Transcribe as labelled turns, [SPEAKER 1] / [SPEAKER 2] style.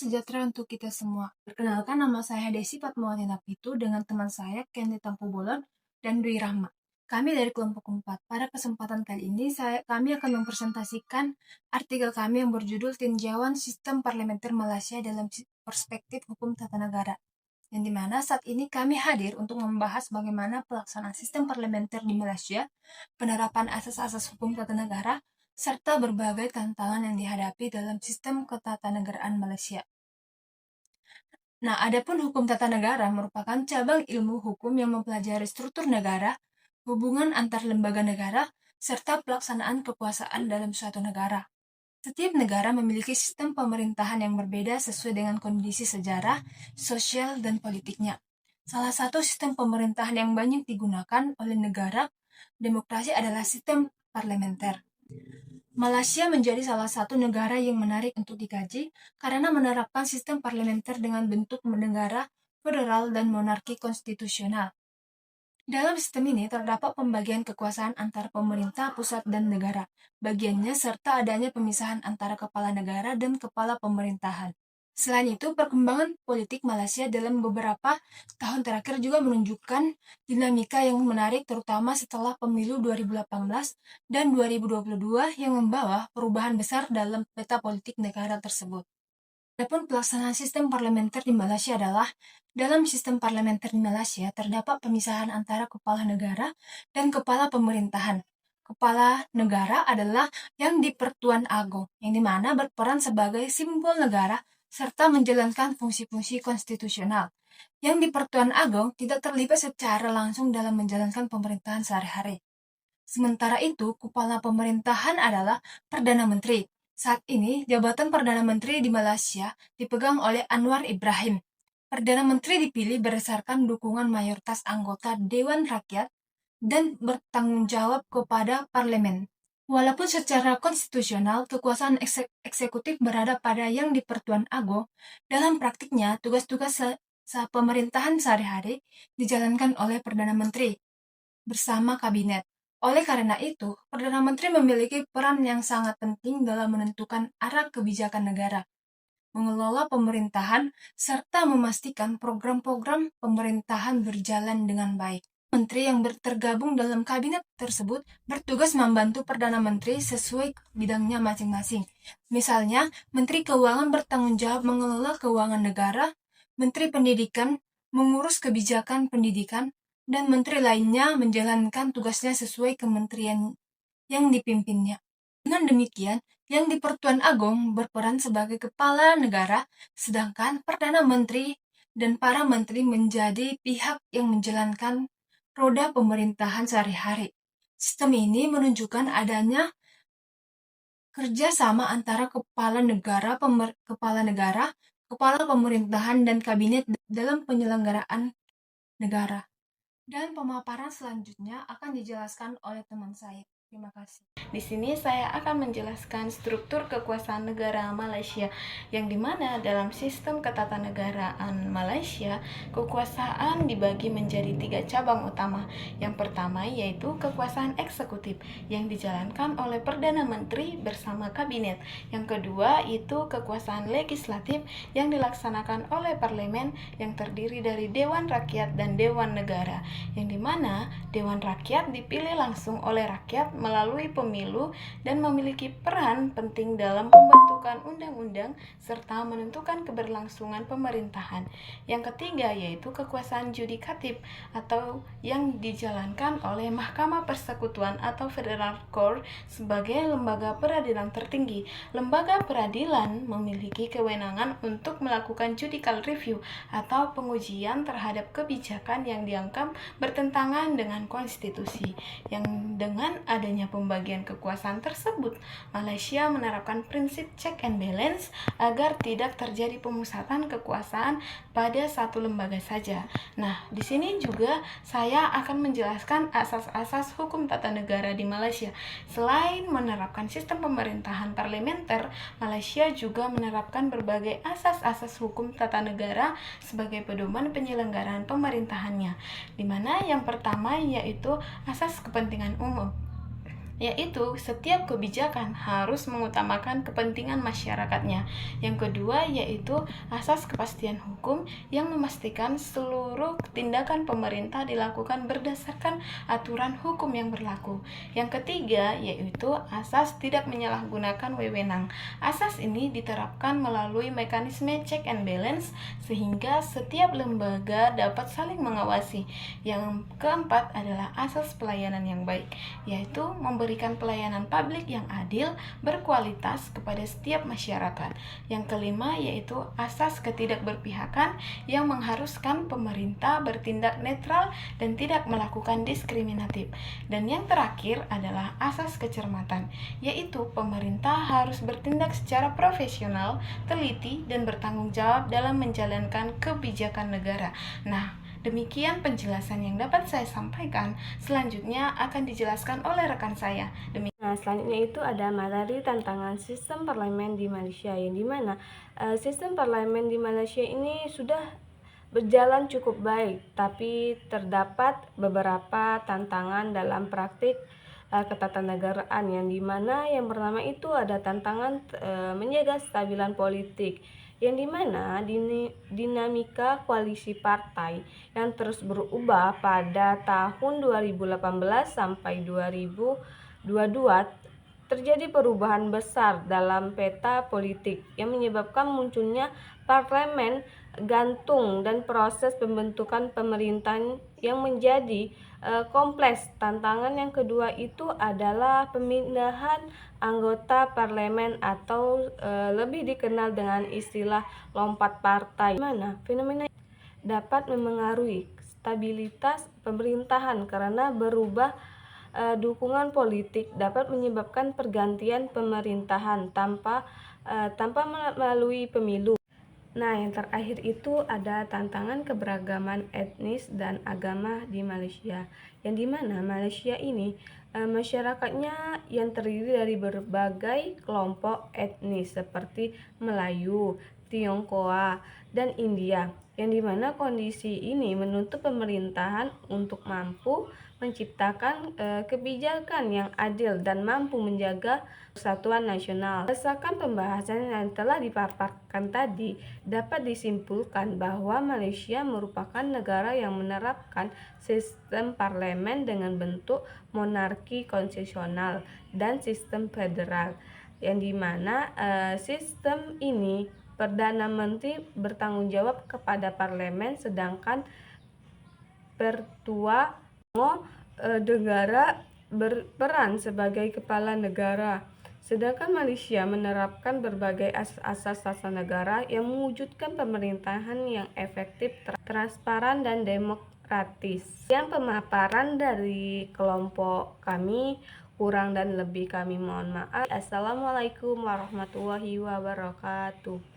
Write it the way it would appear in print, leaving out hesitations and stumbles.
[SPEAKER 1] sejahtera untuk kita semua. Perkenalkan, nama saya Desi Fatmawati Napitu dengan teman saya Kenny Tampu Bolon dan Dwi Rahma. Kami dari kelompok 4. Pada kesempatan kali ini kami akan mempresentasikan artikel kami yang berjudul Tinjauan Sistem Parlementer Malaysia dalam Perspektif Hukum Tata Negara. Yang dimana saat ini kami hadir untuk membahas bagaimana pelaksanaan sistem parlementer di Malaysia, penerapan asas-asas hukum tata negara, serta berbagai tantangan yang dihadapi dalam sistem ketatanegaraan Malaysia. Nah, adapun hukum tata negara merupakan cabang ilmu hukum yang mempelajari struktur negara, hubungan antar lembaga negara, serta pelaksanaan kekuasaan dalam suatu negara. Setiap negara memiliki sistem pemerintahan yang berbeda sesuai dengan kondisi sejarah, sosial, dan politiknya. Salah satu sistem pemerintahan yang banyak digunakan oleh negara demokrasi adalah sistem parlementer. Malaysia menjadi salah satu negara yang menarik untuk dikaji karena menerapkan sistem parlementer dengan bentuk negara federal dan monarki konstitusional. Dalam sistem ini terdapat pembagian kekuasaan antara pemerintah pusat dan negara, bagiannya serta adanya pemisahan antara kepala negara dan kepala pemerintahan. Selain itu, perkembangan politik Malaysia dalam beberapa tahun terakhir juga menunjukkan dinamika yang menarik terutama setelah pemilu 2018 dan 2022 yang membawa perubahan besar dalam peta politik negara tersebut. Adapun pelaksanaan sistem parlementer di Malaysia adalah, dalam sistem parlementer di Malaysia terdapat pemisahan antara kepala negara dan kepala pemerintahan. Kepala negara adalah yang di Pertuan Agong, yang dimana berperan sebagai simbol negara serta menjalankan fungsi-fungsi konstitusional. Yang di Pertuan Agong tidak terlibat secara langsung dalam menjalankan pemerintahan sehari-hari. Sementara itu, kepala pemerintahan adalah Perdana Menteri. Saat ini, jabatan Perdana Menteri di Malaysia dipegang oleh Anwar Ibrahim. Perdana Menteri dipilih berdasarkan dukungan mayoritas anggota Dewan Rakyat dan bertanggung jawab kepada parlemen. Walaupun secara konstitusional kekuasaan eksekutif berada pada yang di Pertuan Agong, dalam praktiknya tugas-tugas pemerintahan sehari-hari dijalankan oleh Perdana Menteri bersama kabinet. Oleh karena itu, Perdana Menteri memiliki peran yang sangat penting dalam menentukan arah kebijakan negara, mengelola pemerintahan, serta memastikan program-program pemerintahan berjalan dengan baik. Menteri yang tergabung dalam kabinet tersebut bertugas membantu Perdana Menteri sesuai bidangnya masing-masing. Misalnya, Menteri Keuangan bertanggung jawab mengelola keuangan negara, Menteri Pendidikan mengurus kebijakan pendidikan, dan menteri lainnya menjalankan tugasnya sesuai kementerian yang dipimpinnya. Dengan demikian, yang di Pertuan Agong berperan sebagai kepala negara, sedangkan Perdana Menteri dan para menteri menjadi pihak yang menjalankan roda pemerintahan sehari-hari. Sistem ini menunjukkan adanya kerjasama antara kepala negara, kepala pemerintahan, dan kabinet dalam penyelenggaraan negara. Dan pemaparan selanjutnya akan dijelaskan oleh teman saya. Terima kasih.
[SPEAKER 2] Di sini saya akan menjelaskan struktur kekuasaan negara Malaysia, yang dimana dalam sistem ketatanegaraan Malaysia, kekuasaan dibagi menjadi 3 cabang utama. Yang pertama yaitu kekuasaan eksekutif yang dijalankan oleh Perdana Menteri bersama kabinet. Yang kedua itu kekuasaan legislatif yang dilaksanakan oleh parlemen yang terdiri dari Dewan Rakyat dan Dewan Negara, yang dimana Dewan Rakyat dipilih langsung oleh rakyat melalui pemilu dan memiliki peran penting dalam pembentukan undang-undang serta menentukan keberlangsungan pemerintahan. Yang ketiga yaitu kekuasaan yudikatif atau yang dijalankan oleh Mahkamah Persekutuan atau Federal Court sebagai lembaga peradilan tertinggi. Lembaga peradilan memiliki kewenangan untuk melakukan judicial review atau pengujian terhadap kebijakan yang dianggap bertentangan dengan konstitusi. Yang dengan adanya pembagian kekuasaan tersebut, Malaysia menerapkan prinsip check and balance agar tidak terjadi pemusatan kekuasaan pada satu lembaga saja. Nah, di sini juga saya akan menjelaskan asas-asas hukum tata negara di Malaysia. Selain menerapkan sistem pemerintahan parlementer, Malaysia juga menerapkan berbagai asas-asas hukum tata negara sebagai pedoman penyelenggaraan pemerintahannya, di mana yang pertama yaitu asas kepentingan umum. yaitu setiap kebijakan harus mengutamakan kepentingan masyarakatnya. Yang kedua yaitu asas kepastian hukum yang memastikan seluruh tindakan pemerintah dilakukan berdasarkan aturan hukum yang berlaku. Yang ketiga yaitu asas tidak menyalahgunakan wewenang. Asas ini diterapkan melalui mekanisme check and balance sehingga setiap lembaga dapat saling mengawasi. Yang keempat adalah asas pelayanan yang baik, yaitu memberikan pelayanan publik yang adil, berkualitas kepada setiap masyarakat. Yang kelima yaitu asas ketidakberpihakan yang mengharuskan pemerintah bertindak netral dan tidak melakukan diskriminatif. Dan yang terakhir adalah asas kecermatan, yaitu pemerintah harus bertindak secara profesional, teliti, dan bertanggung jawab dalam menjalankan kebijakan negara. Nah, demikian penjelasan yang dapat saya sampaikan. Selanjutnya akan dijelaskan oleh rekan saya.
[SPEAKER 3] Nah, selanjutnya itu ada materi tantangan sistem parlemen di Malaysia, yang dimana sistem parlemen di Malaysia ini sudah berjalan cukup baik, tapi terdapat beberapa tantangan dalam praktik ketatanegaraan, yang dimana yang pertama itu ada tantangan menjaga stabilan politik, yang dimana dinamika koalisi partai yang terus berubah pada tahun 2018 sampai 2022 terjadi perubahan besar dalam peta politik yang menyebabkan munculnya parlemen gantung dan proses pembentukan pemerintahan yang menjadi kompleks. Tantangan yang kedua itu adalah pemindahan anggota parlemen atau lebih dikenal dengan istilah lompat partai, mana fenomena dapat memengaruhi stabilitas pemerintahan karena berubah dukungan politik dapat menyebabkan pergantian pemerintahan tanpa melalui pemilu. Nah, yang terakhir itu ada tantangan keberagaman etnis dan agama di Malaysia, yang dimana Malaysia ini masyarakatnya yang terdiri dari berbagai kelompok etnis seperti Melayu, Tionghoa, dan India, yang dimana kondisi ini menuntut pemerintahan untuk mampu menciptakan kebijakan yang adil dan mampu menjaga persatuan nasional. Berdasarkan pembahasan yang telah dipaparkan tadi, dapat disimpulkan bahwa Malaysia merupakan negara yang menerapkan sistem parlemen dengan bentuk monarki konstitusional dan sistem federal, yang dimana sistem ini Perdana Menteri bertanggung jawab kepada parlemen, sedangkan Pertua negara berperan sebagai kepala negara. Sedangkan Malaysia menerapkan berbagai asas tata negara yang mewujudkan pemerintahan yang efektif, transparan, dan demokratis. Yang pemaparan dari kelompok kami, kurang dan lebih kami mohon maaf. Assalamualaikum warahmatullahi wabarakatuh.